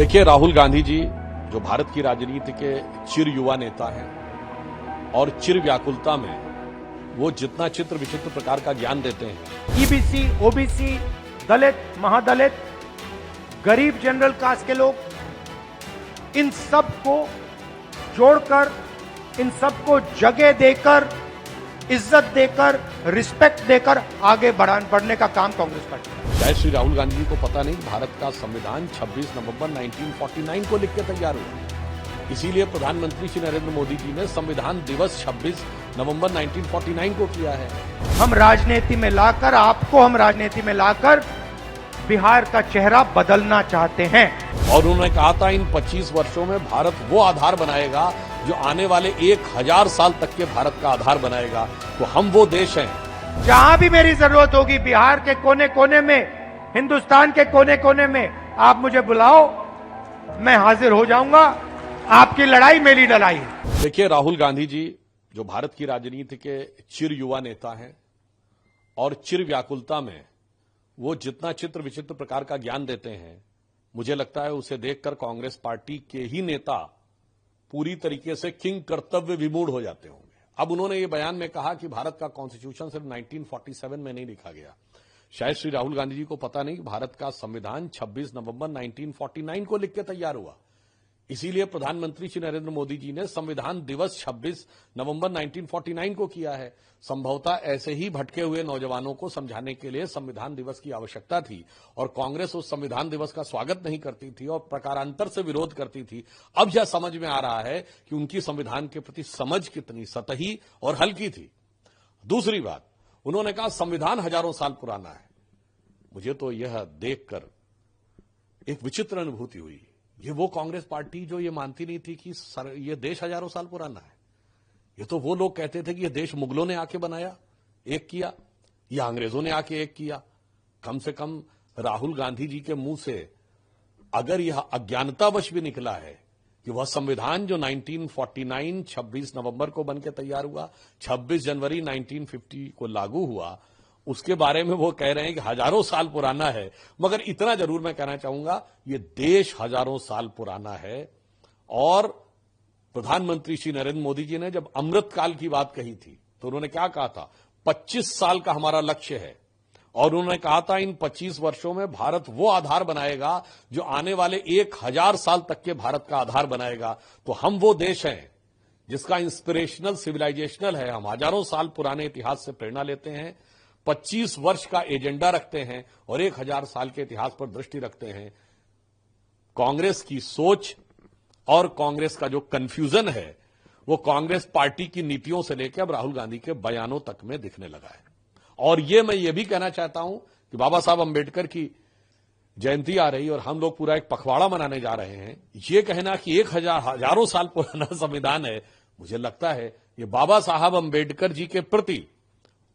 देखिए, राहुल गांधी जी जो भारत की राजनीति के चिर युवा नेता हैं और चिर व्याकुलता में वो जितना चित्र विचित्र प्रकार का ज्ञान देते हैं, ईबीसी, ओबीसी, दलित, महादलित, गरीब जनरल कास्ट के लोग, इन सब को जोड़कर, इन सबको जगह देकर, इज्जत देकर, रिस्पेक्ट देकर आगे बढ़ने का काम कांग्रेस करती है। शायद श्री राहुल गांधी जी को पता नहीं भारत का संविधान 26 नवंबर 1949 को लिख के तैयार हुआ। इसीलिए प्रधानमंत्री श्री नरेंद्र मोदी जी ने संविधान दिवस 26 नवंबर 1949 को किया है। हम राजनीति में लाकर, आपको हम राजनीति में लाकर बिहार का चेहरा बदलना चाहते हैं। और उन्होंने कहा था इन 25 वर्षों में भारत वो आधार बनाएगा जो आने वाले 1000 साल तक के भारत का आधार बनाएगा। तो हम वो देश हैं। जहां भी मेरी जरूरत होगी, बिहार के कोने कोने में, हिंदुस्तान के कोने कोने में, आप मुझे बुलाओ, मैं हाजिर हो जाऊंगा। आपकी लड़ाई मेरी लड़ाई है। देखिए, राहुल गांधी जी जो भारत की राजनीति के चिर युवा नेता हैं और चिर व्याकुलता में वो जितना चित्र विचित्र प्रकार का ज्ञान देते हैं, मुझे लगता है उसे देखकर कांग्रेस पार्टी के ही नेता पूरी तरीके से किंग कर्तव्य विमूढ़ हो जाते होंगे। अब उन्होंने ये बयान में कहा कि भारत का कॉन्स्टिट्यूशन सिर्फ 1947 में नहीं लिखा गया। शायद श्री राहुल गांधी जी को पता नहीं कि भारत का संविधान 26 नवंबर 1949 को लिख के तैयार हुआ। इसीलिए प्रधानमंत्री श्री नरेंद्र मोदी जी ने संविधान दिवस 26 नवंबर 1949 को किया है। संभवतः ऐसे ही भटके हुए नौजवानों को समझाने के लिए संविधान दिवस की आवश्यकता थी और कांग्रेस उस संविधान दिवस का स्वागत नहीं करती थी और प्रकारांतर से विरोध करती थी। अब यह समझ में आ रहा है कि उनकी संविधान के प्रति समझ कितनी सतही और हल्की थी। दूसरी बात, उन्होंने कहा संविधान हजारों साल पुराना है। मुझे तो यह देखकर एक विचित्र अनुभूति हुई। ये वो कांग्रेस पार्टी जो ये मानती नहीं थी कि ये देश हजारों साल पुराना है। ये तो वो लोग कहते थे कि ये देश मुगलों ने आके बनाया, एक किया, या अंग्रेजों ने आके एक किया। कम से कम राहुल गांधी जी के मुंह से अगर यह अज्ञानतावश भी निकला है कि वह संविधान जो 1949 26 नवंबर को बनकर तैयार हुआ, 26 जनवरी 1950 को लागू हुआ, उसके बारे में वो कह रहे हैं कि हजारों साल पुराना है। मगर इतना जरूर मैं कहना चाहूंगा, ये देश हजारों साल पुराना है। और प्रधानमंत्री श्री नरेंद्र मोदी जी ने जब अमृतकाल की बात कही थी तो उन्होंने क्या कहा था, 25 साल का हमारा लक्ष्य है। और उन्होंने कहा था इन 25 वर्षों में भारत वो आधार बनाएगा जो आने वाले 1000 साल तक के भारत का आधार बनाएगा। तो हम वो देश हैं जिसका इंस्पिरेशनल, सिविलाइजेशनल है। हम हजारों साल पुराने इतिहास से प्रेरणा लेते हैं, 25 वर्ष का एजेंडा रखते हैं और 1000 साल के इतिहास पर दृष्टि रखते हैं। कांग्रेस की सोच और कांग्रेस का जो कंफ्यूजन है वो कांग्रेस पार्टी की नीतियों से लेकर अब राहुल गांधी के बयानों तक में दिखने लगा है। और मैं ये भी कहना चाहता हूं कि बाबा साहब अंबेडकर की जयंती आ रही और हम लोग पूरा एक पखवाड़ा मनाने जा रहे हैं। ये कहना कि हजारों साल पुराना संविधान है, मुझे लगता है ये बाबा साहब अंबेडकर जी के प्रति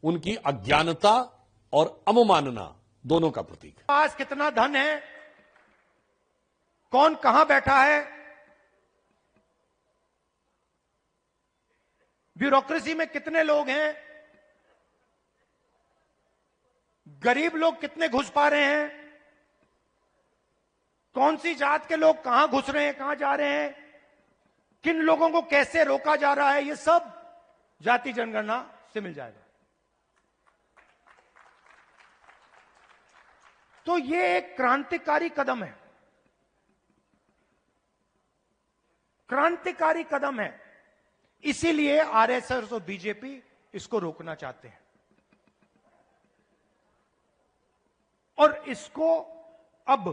उनकी अज्ञानता और अवमानना दोनों का प्रतीक है। पास कितना धन है, कौन कहां बैठा है, ब्यूरोक्रेसी में कितने लोग हैं, गरीब लोग कितने घुस पा रहे हैं, कौन सी जात के लोग कहां घुस रहे हैं, कहां जा रहे हैं, किन लोगों को कैसे रोका जा रहा है, ये सब जाति जनगणना से मिल जाएगा। तो ये एक क्रांतिकारी कदम है, क्रांतिकारी कदम है। इसीलिए आरएसएस और बीजेपी इसको रोकना चाहते हैं और इसको अब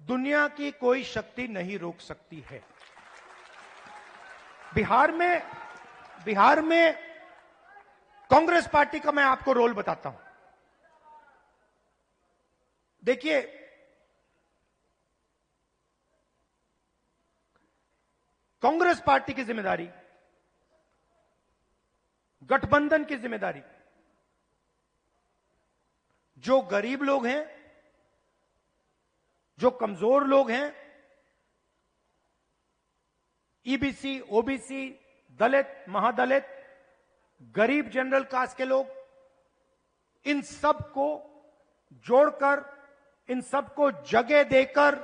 दुनिया की कोई शक्ति नहीं रोक सकती है। बिहार में कांग्रेस पार्टी का मैं आपको रोल बताता हूं। देखिए, कांग्रेस पार्टी की जिम्मेदारी, गठबंधन की जिम्मेदारी, जो गरीब लोग हैं, जो कमजोर लोग हैं, ईबीसी, ओबीसी, दलित, महादलित, गरीब जनरल कास्ट के लोग, इन सब को जोड़कर, इन सबको जगह देकर,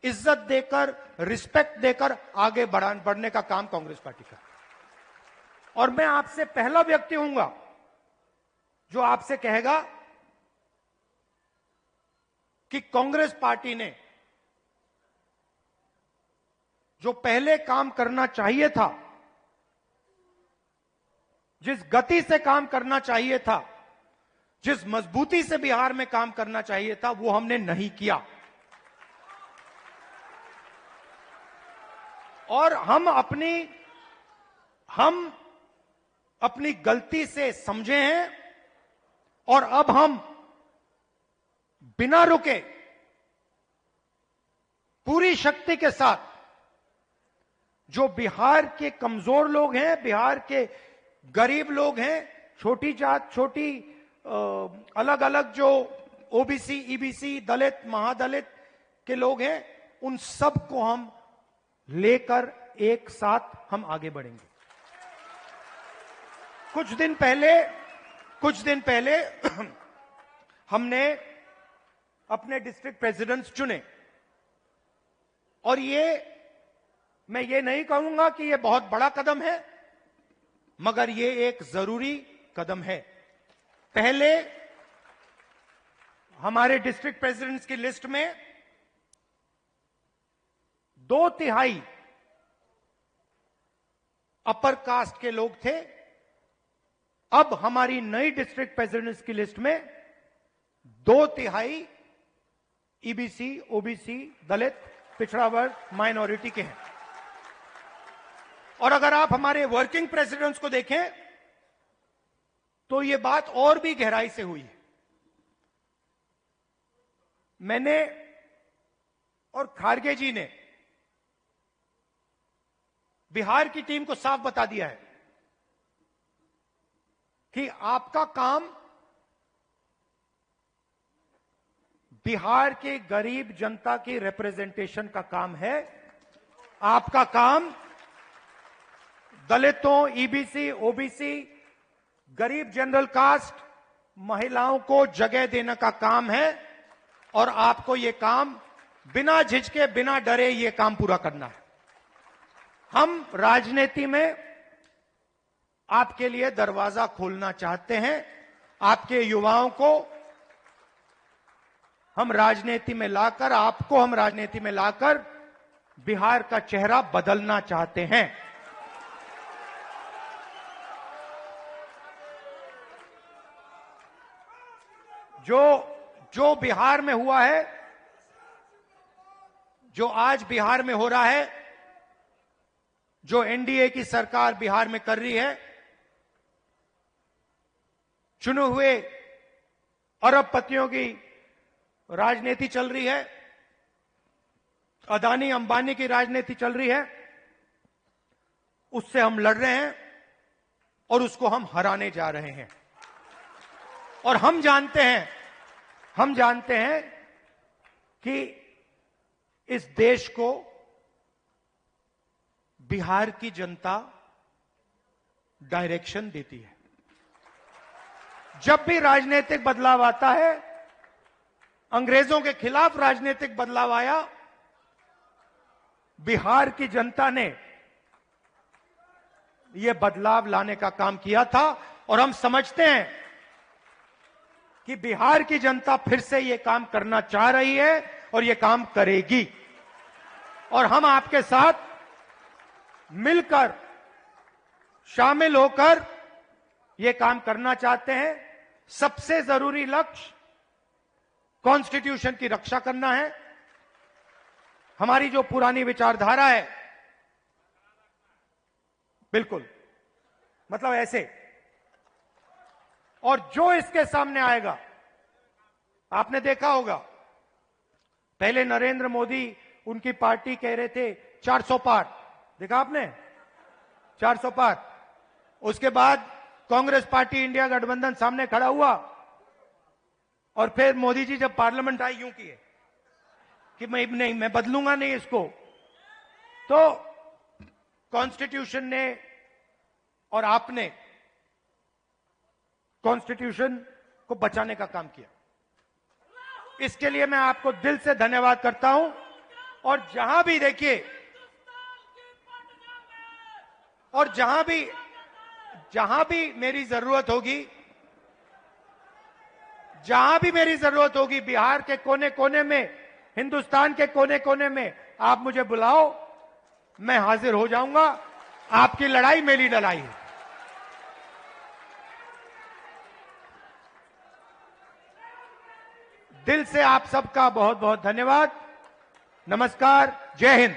इज्जत देकर, रिस्पेक्ट देकर आगे बढ़ने का काम कांग्रेस पार्टी का। और मैं आपसे पहला व्यक्ति हूंगा जो आपसे कहेगा कि कांग्रेस पार्टी ने जो पहले काम करना चाहिए था, जिस गति से काम करना चाहिए था, जिस मजबूती से बिहार में काम करना चाहिए था, वो हमने नहीं किया। और हम अपनी गलती से समझे हैं और अब हम बिना रुके पूरी शक्ति के साथ जो बिहार के कमजोर लोग हैं, बिहार के गरीब लोग हैं, छोटी जात, छोटी अलग अलग जो ओबीसी, ईबीसी, दलित, महादलित के लोग हैं, उन सब को हम लेकर एक साथ हम आगे बढ़ेंगे। कुछ दिन पहले हमने अपने डिस्ट्रिक्ट प्रेसिडेंट्स चुने और मैं ये नहीं कहूंगा कि ये बहुत बड़ा कदम है, मगर ये एक जरूरी कदम है। पहले हमारे डिस्ट्रिक्ट प्रेसिडेंट्स की लिस्ट में 2/3 अपर कास्ट के लोग थे। अब हमारी नई डिस्ट्रिक्ट प्रेसिडेंट्स की लिस्ट में 2/3 ईबीसी, ओबीसी, दलित, पिछड़ा वर्ग, माइनॉरिटी के हैं। और अगर आप हमारे वर्किंग प्रेसिडेंट्स को देखें तो यह बात और भी गहराई से हुई है। मैंने और खारगे जी ने बिहार की टीम को साफ बता दिया है कि आपका काम बिहार के गरीब जनता की रिप्रेजेंटेशन का काम है। आपका काम दलितों, ईबीसी, ओबीसी, गरीब जनरल कास्ट, महिलाओं को जगह देने का काम है और आपको यह काम बिना झिझके, बिना डरे यह काम पूरा करना है। हम राजनीति में आपके लिए दरवाजा खोलना चाहते हैं। आपके युवाओं को हम राजनीति में लाकर, आपको हम राजनीति में लाकर बिहार का चेहरा बदलना चाहते हैं। जो बिहार में हुआ है, जो आज बिहार में हो रहा है, जो एनडीए की सरकार बिहार में कर रही है, चुने हुए अरबपतियों की राजनीति चल रही है, अदानी अंबानी की राजनीति चल रही है, उससे हम लड़ रहे हैं और उसको हम हराने जा रहे हैं। और हम जानते हैं कि इस देश को बिहार की जनता डायरेक्शन देती है। जब भी राजनीतिक बदलाव आता है, अंग्रेजों के खिलाफ राजनीतिक बदलाव आया, बिहार की जनता ने यह बदलाव लाने का काम किया था और हम समझते हैं कि बिहार की जनता फिर से यह काम करना चाह रही है और यह काम करेगी। और हम आपके साथ मिलकर, शामिल होकर यह काम करना चाहते हैं। सबसे जरूरी लक्ष्य कॉन्स्टिट्यूशन की रक्षा करना है। हमारी जो पुरानी विचारधारा है, बिल्कुल मतलब ऐसे, और जो इसके सामने आएगा, आपने देखा होगा पहले नरेंद्र मोदी, उनकी पार्टी कह रहे थे 400 पार, देखा आपने 400 पार। उसके बाद कांग्रेस पार्टी, इंडिया गठबंधन सामने खड़ा हुआ और फिर मोदी जी जब पार्लियामेंट आई, यूं किए कि मैं बदलूंगा नहीं इसको। तो कॉन्स्टिट्यूशन ने और आपने कॉन्स्टिट्यूशन को बचाने का काम किया। इसके लिए मैं आपको दिल से धन्यवाद करता हूं और जहां भी देखिए, और जहां भी मेरी जरूरत होगी, बिहार के कोने कोने में, हिंदुस्तान के कोने कोने में आप मुझे बुलाओ, मैं हाजिर हो जाऊंगा। आपकी लड़ाई मेरी लड़ाई है। दिल से आप सबका बहुत बहुत धन्यवाद। नमस्कार, जय हिंद।